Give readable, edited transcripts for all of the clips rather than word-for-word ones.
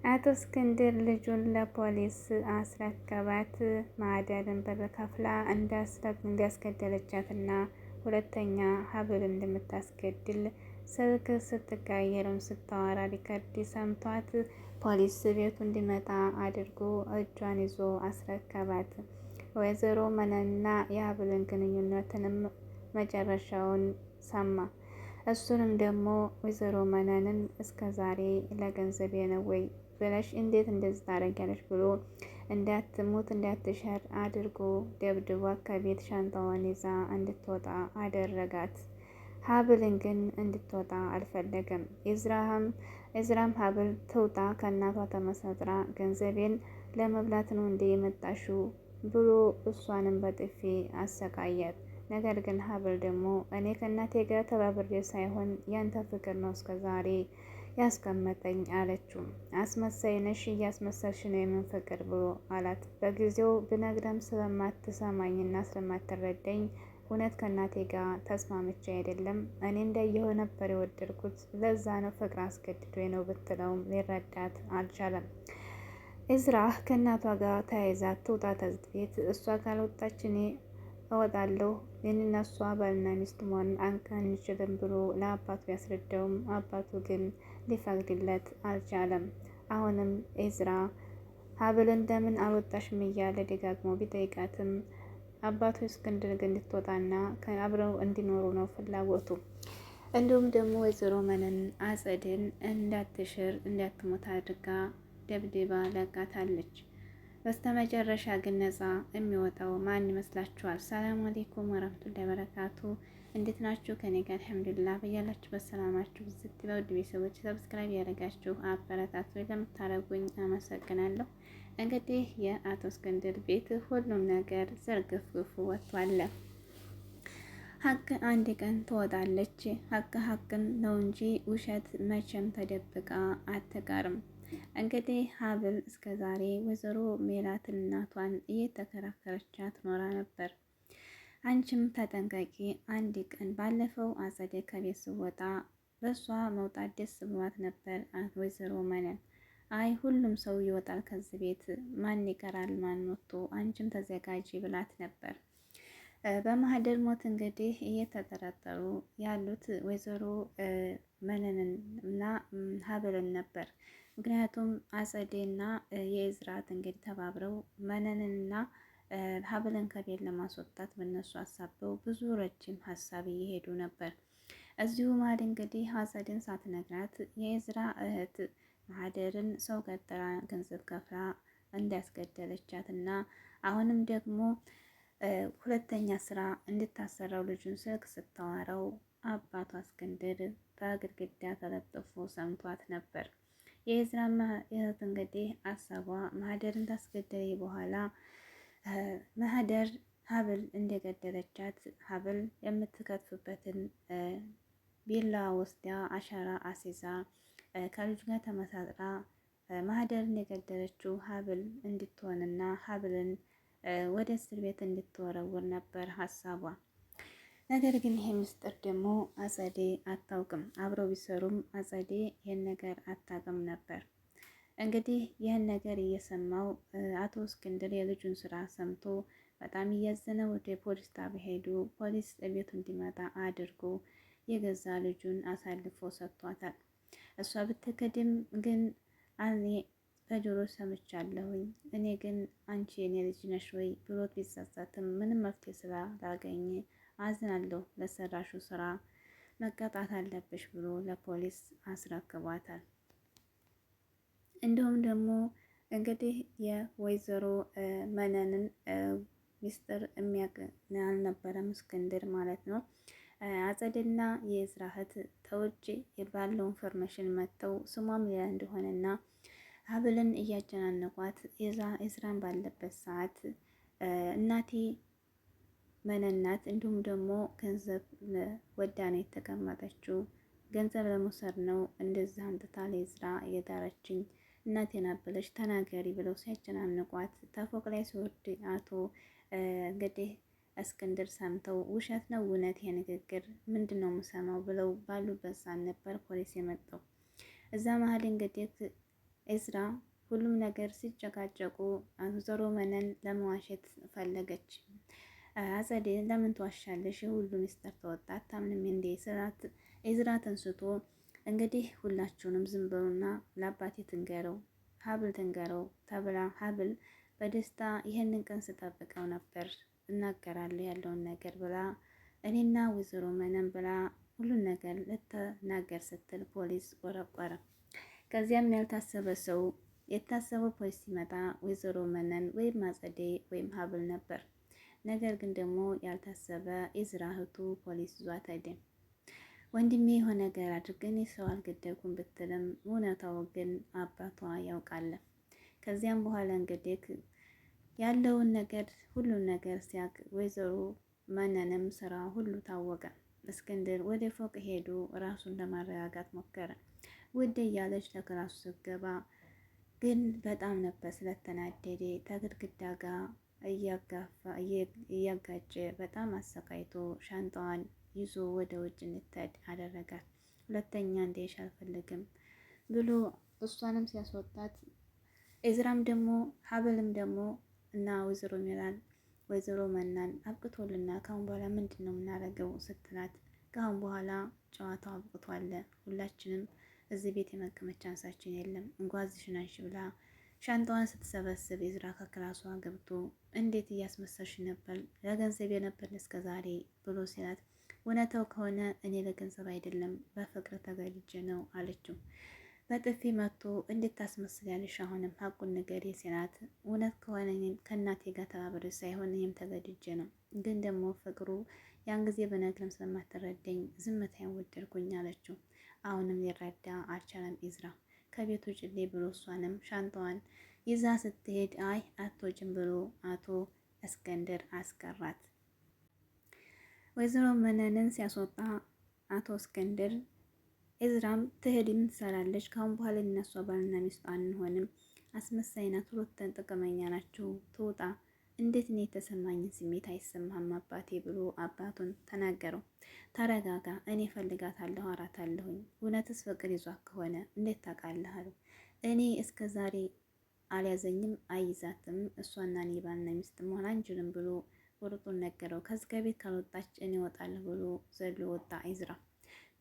አቶ እስክንድር ልጁን ለፖሊስ አስረከባት። ማህደርን ብር ከፍላ እንዲያስገደለቻትና ሁለተኛ ሀብል እንደምታስገድል ስልክ ስትቀያየርም ስታወራ ሪከርድ ሰምቷት ፖሊስ ቤቱ እንዲመጣ አድርጎ እጇን ይዞ አስረከባት። ወይዘሮ መነንና የሀብልን ግንኙነትንም መጨረሻውን ሰማ። እሱንም ደግሞ ወይዘሮ መነንን እስከ ዛሬ ለገንዘቤ ነው ወይ ብለሽ እንዴት እንደዚህ ታደርጊያለሽ ብሎ እንዳትሞት እንዳትሸር አድርጎ ደብድቧ ከቤት ሻንጣዋን ይዛ እንድትወጣ አደረጋት። ሀብልን ግን እንድትወጣ አልፈለገም። እዝራም ሀብል ትውጣ ከእናቷ ተመሳጥራ ገንዘቤን ለመብላት ነው እንደ የመጣሽው ብሎ እሷንም በጥፊ አሰቃያት። ነገር ግን ሀብል ደግሞ እኔ ከእናቴ ጋር ተባብሬ ሳይሆን ያንተ ፍቅር ነው እስከዛሬ ያስቀመጠኝ አለችው። አስመሳይ ነሽ፣ እያስመሰልሽ ነው የምን ፍቅር ብሎ አላት። በጊዜው ብነግረም ስለማትሰማኝና ስለማትረዳኝ እውነት ከእናቴ ጋር ተስማምቼ አይደለም እኔ እንዳየሁ ነበር የወደድኩት፣ ለዛ ነው ፍቅር አስገድዶ ነው ብትለውም ሊረዳት አልቻለም። እዝራ ከእናቷ ጋር ተያይዛ ትውጣ ተዝት ቤት እሷ ካልወጣች እኔ እወጣለሁ የእኔና እሷ ባልና ሚስት መሆን አንችልም ብሎ ለአባቱ ያስረዳውም አባቱ ግን ሊፈቅድለት አልቻለም። አሁንም ኤዝራ ሀብል እንደምን አልወጣሽም እያለ ደጋግሞ ቢጠይቃትም አባቱ እስክንድር ግን እንድትወጣና አብረው እንዲኖሩ ነው ፍላጎቱ። እንዲሁም ደግሞ ወይዘሮ መነን አጸድን እንዳትሽር እንዳትሞት አድርጋ ደብድባ ለቃታለች። በስተመጨረሻ ግን ነፃ የሚወጣው ማን ይመስላችኋል? ሰላም አለይኩም ወራህመቱላሂ ወበረካቱ። እንዴት ናችሁ? ከኔ ጋር አልሐምዱሊላህ። በያላችሁ በሰላማችሁ ብዝት ይበል። ውድ ቤተሰቦች ሰብስክራይብ ያደረጋችሁ አበረታቱ ለምታደርጉኝ አመሰግናለሁ። እንግዲህ የአቶ እስክንድር ቤት ሁሉም ነገር ዘርግፍግፉ ወጥቷል። ሀቅ አንድ ቀን ትወጣለች። ሀቅን ነው እንጂ ውሸት መቼም ተደብቃ አትቀርም። እንግዲህ ሀብል እስከ ዛሬ ወይዘሮ ሜላትን እናቷን እየተከራከረቻት ኖራ ነበር። አንቺም ተጠንቀቂ፣ አንድ ቀን ባለፈው አጸደ ከቤት ስወጣ በሷ መውጣት ደስ ብሏት ነበር ወይዘሮ መነን። አይ ሁሉም ሰው ይወጣል ከዚህ ቤት ማን ይቀራል ማን ወጥቶ፣ አንቺም ተዘጋጂ ብላት ነበር። በማህደር ሞት እንግዲህ እየተጠረጠሩ ያሉት ወይዘሮ መነንን እና ሀብልን ነበር። ምክንያቱም አጸዴና የእዝራት እንግዲህ ተባብረው መነንንና ሀብልን ከቤት ለማስወጣት በእነሱ አሳበው ብዙ ረጅም ሀሳብ እየሄዱ ነበር። እዚሁ መሀል እንግዲህ አጸድን ሳትነግራት የእዝራ እህት ማህደርን ሰው ቀጥራ ገንዘብ ከፍላ እንዳስገደለቻት እና አሁንም ደግሞ ሁለተኛ ስራ እንድታሰራው ልጁን ስልክ ስታወራው አባቷ እስክንድር በግድግዳ ተለጥፎ ሰምቷት ነበር። የእዝራ እህት እንግዲህ አሳቧ ማህደርን ታስገደለ በኋላ ማህደር ሀብል እንደገደለቻት ሀብል የምትከትፍበትን ቢላ ወስዳ አሻራ አሲዛ ከልጁ ጋር ተመሳጥራ ማህደርን የገደለችው ሀብል እንድትሆንና ሀብልን ወደ እስር ቤት እንድትወረውር ነበር ሀሳቧ። ነገር ግን ይሄ ምስጢር ደግሞ አጸዴ አታውቅም። አብረው ቢሰሩም አጸዴ ይህን ነገር አታውቅም ነበር። እንግዲህ ይህን ነገር እየሰማው አቶ እስክንድር የልጁን ስራ ሰምቶ በጣም እያዘነ ወደ ፖሊስ ጣቢያ ሄዱ። ፖሊስ ቤቱ እንዲመጣ አድርጎ የገዛ ልጁን አሳልፎ ሰጥቷታል። እሷ ብትክድም ግን እኔ በጆሮ ሰምቻለሁኝ፣ እኔ ግን አንቺ የኔ ልጅ ነሽ ወይ ብሎት ቢጸጸትም ምንም መፍትሄ ስላላገኘ አዝናለሁ፣ ለሰራሹ ስራ መቀጣት አለብሽ ብሎ ለፖሊስ አስረክቧታል። እንዲሁም ደግሞ እንግዲህ የወይዘሮ መነንን ሚስጥር የሚያውቅ አልነበረም እስክንድር ማለት ነው። አጸድና የእዝራ እህት ተውጭ ባለው ኢንፎርሜሽን መጥተው ስሟም ሌላ እንደሆነና ሀብልን እያጨናነቋት እዝራን ባለበት ሰዓት እናቴ መነናት እንዲሁም ደግሞ ገንዘብ ወዳ ነው የተቀመጠችው፣ ገንዘብ ለመውሰድ ነው እንደዚህ አምጥታ ለእዝራ የዳረችኝ፣ እናቴን አበለሽ ተናገሪ ብለው ሲያጨናንቋት ተፎቅ ላይ ሲወርድ አቶ እንግዲህ እስክንድር ሰምተው ውሸት ነው እውነት የንግግር ምንድን ነው የምሰማው ብለው ባሉበት ሰዓት ነበር ፖሊስ የመጣው። እዛ መሀል እንግዲህ ኤዝራ ሁሉም ነገር ሲጨቃጨቁ ወይዘሮ መነን ለመዋሸት ፈለገች። አጸዴ ለምን ትዋሻለሽ? የሁሉ ሚስጥር ተወጣ አታምንም እንዴ ስራት ኤዝራ ተንስቶ እንግዲህ ሁላችሁንም ዝም በሉና ለአባቴ ትንገረው ሀብል ትንገረው ተብላ ሀብል በደስታ ይህንን ቀን ስጠብቀው ነበር እናገራለሁ ያለውን ነገር ብላ እኔና ወይዘሮ መነን ብላ ሁሉን ነገር ልትናገር ስትል ፖሊስ ቆረቆረ። ከዚያም ያልታሰበ ሰው የታሰበው ፖሊስ ሲመጣ ወይዘሮ መነን ወይም አጸዴ ወይም ሀብል ነበር። ነገር ግን ደግሞ ያልታሰበ ኤዝራ እህቱ ፖሊስ ይዟት ሄደ። ወንድሜ የሆነ ነገር አድርገን ሰው አልገደልኩም ብትልም እውነታው ግን አባቷ ያውቃል። ከዚያም በኋላ እንግዲህ ያለውን ነገር ሁሉን ነገር ሲያቅ ወይዘሮ መነንም ስራ ሁሉ ታወቀ። እስክንድር ወደ ፎቅ ሄዱ። ራሱን ለማረጋጋት ሞከረ። ውድ እያለች ለክላሱ ስትገባ ግን በጣም ነበር ስለተናደደ ከግድግዳ ጋር እያጋጨ በጣም አሰቃይቶ ሻንጣዋን ይዞ ወደ ውጭ እንድትሄድ አደረጋት። ሁለተኛ እንዲሽ አልፈልግም ብሎ እሷንም ሲያስወጣት ኤዝራም ደግሞ ሀብልም ደግሞ እና ወይዘሮ ሜላን ወይዘሮ መናን አብቅቶልና ካሁን በኋላ ምንድን ነው የምናደርገው ስትላት ካሁን በኋላ ጨዋታው አብቅቷል፣ ሁላችንም እዚህ ቤት የመቀመጥ ቻንሳችን የለም እንጓዝሽን አንሺ ብላ ሻንጣዋን ስትሰበስብ ኤዝራ ከክላሷ ገብቶ እንዴት እያስመሰልሽ ነበር ለገንዘብ የነበር እስከ ዛሬ ብሎ ሲላት እውነታው ከሆነ እኔ ለገንዘብ አይደለም በፍቅር ተገድጄ ነው አለችው። በጥፊ መቶ እንዴት ታስመስያለሽ? አሁንም ሀቁን ንገሪ ሲላት እውነት ከሆነ ከእናቴ ጋር ተባብሬ ሳይሆን እኔም ተገድጄ ነው፣ ግን ደግሞ ፍቅሩ ያን ጊዜ በነግርም ስለማትረዳኝ ዝምታዬን ወደድኩኝ አለችው። አሁንም ሊረዳ አልቻለም ኤዝራ። ከቤቱ ጭሌ ብሎ እሷንም ሻንጣዋን ይዛ ስትሄድ አይ አትወጭም ብሎ አቶ እስክንድር አስቀራት። ወይዘሮ መነንን ሲያስወጣ አቶ እስክንድር ኤዝራም ትሄድም ትሰራለች፣ ካሁን በኋላ እነሷ ባልና ሚስት አንሆንም፣ አስመሳይ ናት፣ ሁለቱም ጥቅመኛ ናቸው፣ ትውጣ። እንዴት እኔ የተሰማኝን ስሜት አይሰማህም አባቴ ብሎ አባቱን ተናገረው። ተረጋጋ፣ እኔ ፈልጋታለሁ፣ አራታለሁኝ። እውነትስ ፍቅር ይዟት ከሆነ እንዴት ታውቃለህ አለው። እኔ እስከ ዛሬ አልያዘኝም፣ አይዛትም፣ እሷና እኔ ባልና ሚስት መሆን አንችልም ብሎ ቁርጡን ነገረው። ከዚህ ከቤት ካልወጣች እኔ እወጣለሁ ብሎ ዘሎ ወጣ ኤዝራ።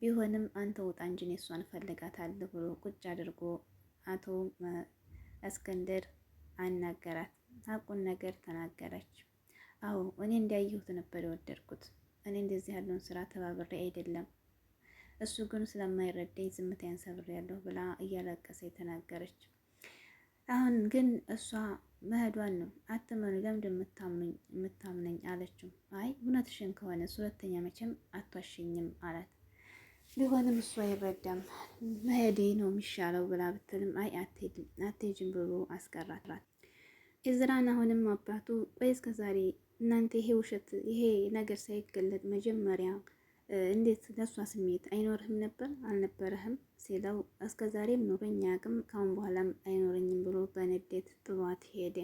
ቢሆንም አንተ ውጣ እንጂ እኔ እሷን እፈልጋታለሁ ብሎ ቁጭ አድርጎ አቶ እስክንድር አናገራት። ሀቁን ነገር ተናገረች። አዎ እኔ እንዳየሁት ነበር የወደድኩት፣ እኔ እንደዚህ ያለውን ስራ ተባብሬ አይደለም፣ እሱ ግን ስለማይረዳኝ ዝምታዬን ሰብሬያለሁ ብላ እያለቀሰ ተናገረች። አሁን ግን እሷ መሄዷን ነው አትመኑ፣ ለምንድን የምታምነኝ አለችው። አይ እውነትሽን ከሆነ ሁለተኛ መቼም አትዋሽኝም አላት። ቢሆንም እሱ አይረዳም፣ መሄዴ ነው የሚሻለው ብላ ብትልም አይ አትሄጂም ብሎ አስቀራት። ኤዝራን አሁንም አባቱ ቆይ እስከ ዛሬ እናንተ ይሄ ውሸት ይሄ ነገር ሳይገለጥ መጀመሪያ እንዴት ለእሷ ስሜት አይኖርህም ነበር አልነበረህም ሲለው እስከ ዛሬም ኖረኝ አያውቅም ካሁን በኋላም አይኖረኝም ብሎ በንዴት ጥሏት ሄደ።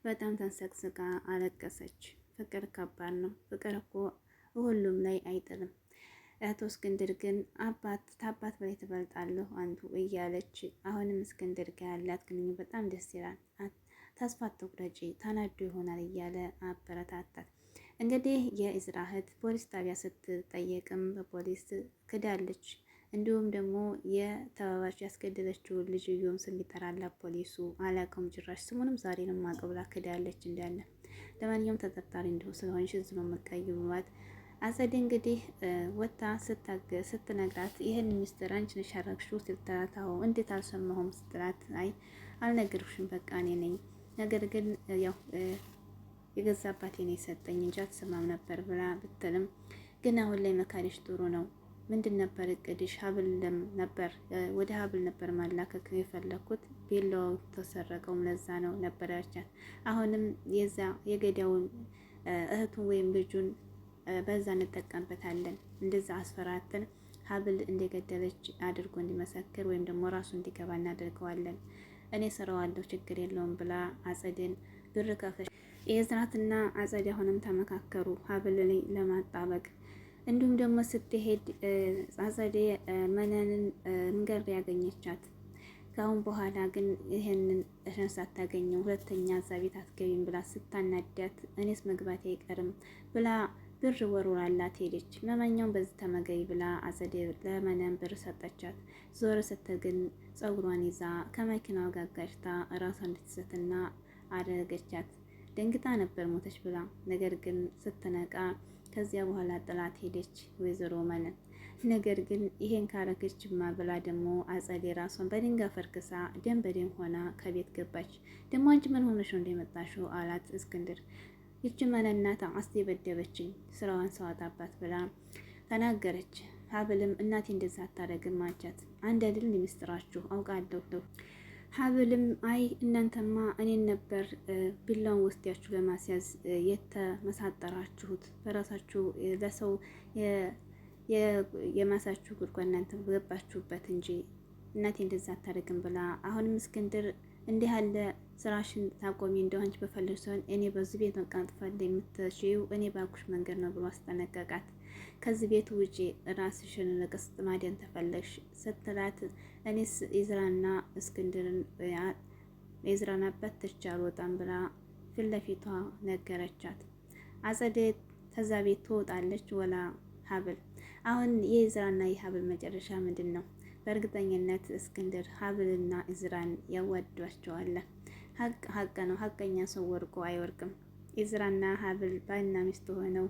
በጣም ተንሰቅስቃ አለቀሰች። ፍቅር ከባድ ነው፣ ፍቅር እኮ ሁሉም ላይ አይጥልም። አቶ እስክንድር ግን ታባት በላይ ትበልጣለሁ አንቱ እያለች አሁንም እስክንድር ጋር ያላት ግንኙነት በጣም ደስ ይላል። ተስፋ አትቁረጪ ተናዶ ይሆናል እያለ አበረታታት። እንግዲህ የኤዝራ እህት ፖሊስ ጣቢያ ስትጠየቅም በፖሊስ ክዳለች። እንዲሁም ደግሞ የተባባች ያስገደለችውን ልጅዮም ስም ይጠራላት ፖሊሱ አላውቀውም ጭራሽ ስሙንም ዛሬ ነው የማውቀው ብላ ክዳለች እንዳለ። ለማንኛውም ተጠርጣሪ እንደው ስለሆንሽ እዚህ ነው የምትቀይሩት። አጸደ እንግዲህ ወታ ስትነግራት ይህን ሚስጥር አንቺ ነሽ ያደረግሽው ስትላት አዎ እንዴት አልሰማሁም ስትላት አይ አልነገርኩሽም በቃ እኔ ነኝ፣ ነገር ግን ያው የገዛ አባቴ ነው የሰጠኝ እንጂ አትሰማም ነበር ብላ ብትልም ግን አሁን ላይ መካሪሽ ጥሩ ነው። ምንድን ነበር እቅድሽ? ሀብልም ነበር ወደ ሀብል ነበር ማላከክ የፈለኩት ቤላው ተሰረቀውም ለዛ ነው ነበር ያቻት። አሁንም የዛ የገዳውን እህቱን ወይም ልጁን በዛ እንጠቀምበታለን። እንደዛ አስፈራተን ሀብል እንደገደለች አድርጎ እንዲመሰክር ወይም ደግሞ ራሱ እንዲገባ እናደርገዋለን። እኔ ሰራዋለሁ ችግር የለውም ብላ አጸደን ብር ከፈሽ የዝራትና አጸደ አሁንም ተመካከሩ ሀብል ላይ ለማጣበቅ። እንዲሁም ደግሞ ስትሄድ አጸደ መነንን መንገድ ያገኘቻት። ከአሁን በኋላ ግን ይህንን እሽን ሳታገኘው ሁለተኛ እዛ ቤት አትገቢም ብላ ስታናዳት እኔስ መግባቴ አይቀርም ብላ ብር ወርውራላት ሄደች። መመኛውን በዚህ ተመገይ ብላ አጸዴ ለመነን ብር ሰጠቻት። ዞር ስትል ግን ጸጉሯን ይዛ ከመኪናው ጋር ጋጭታ ራሷን እንድትስትና አደረገቻት። ደንግጣ ነበር ሞተች ብላ። ነገር ግን ስትነቃ ከዚያ በኋላ ጥላት ሄደች ወይዘሮ መነን። ነገር ግን ይሄን ካረገችማ ብላ ደግሞ አጸዴ ራሷን በድንጋይ ፈርክሳ ደም በደም ሆና ከቤት ገባች። ደግሞ አንቺ ምን ሆነሽ ነው እንደመጣሽው አላት እስክንድር። ይቺ መነናታ አስደበደበችኝ ስራዋን ሰዋጣባት ብላ ተናገረች። ሀብልም እናቴ እንደዛ አታደርግም አቻት። አንድ አይደል ሚስጥራችሁ አውቃለሁ። ሀብልም አይ እናንተማ እኔን ነበር ቢላውን ወስዳችሁ ለማስያዝ የተመሳጠራችሁት በራሳችሁ ለሰው የማሳችሁ ጉድጓድ እናንተ ገባችሁበት እንጂ እናቴ እንደዛ አታደርግም ብላ አሁንም እስክንድር እንዲህ ያለ ስራሽን ታቆሚ እንደው አንቺ በፈለግሽ ሲሆን እኔ በዚህ ቤት መቀመጥ ፈልግ የምትችይው እኔ ባልኩሽ መንገድ ነው ብሎ አስጠነቀቃት። ከዚህ ቤት ውጪ ራስሽን ለቅስጥ ማደን ተፈለግሽ ስትላት እኔስ ኢዝራና እስክንድርን የኢዝራን አባት ትቼ አልወጣም ብላ ፊት ለፊቷ ነገረቻት። አጸደ ከዛ ቤት ትወጣለች ወላ ሀብል። አሁን የኢዝራና የሀብል መጨረሻ ምንድን ነው? በእርግጠኝነት እስክንድር ሀብልና ኢዝራን ያዋዷቸዋል። ሀቅ ነው። ሀቀኛ ሰው ወርቆ አይወርቅም። ኢዝራና ሀብል ባልና ሚስት ሆነው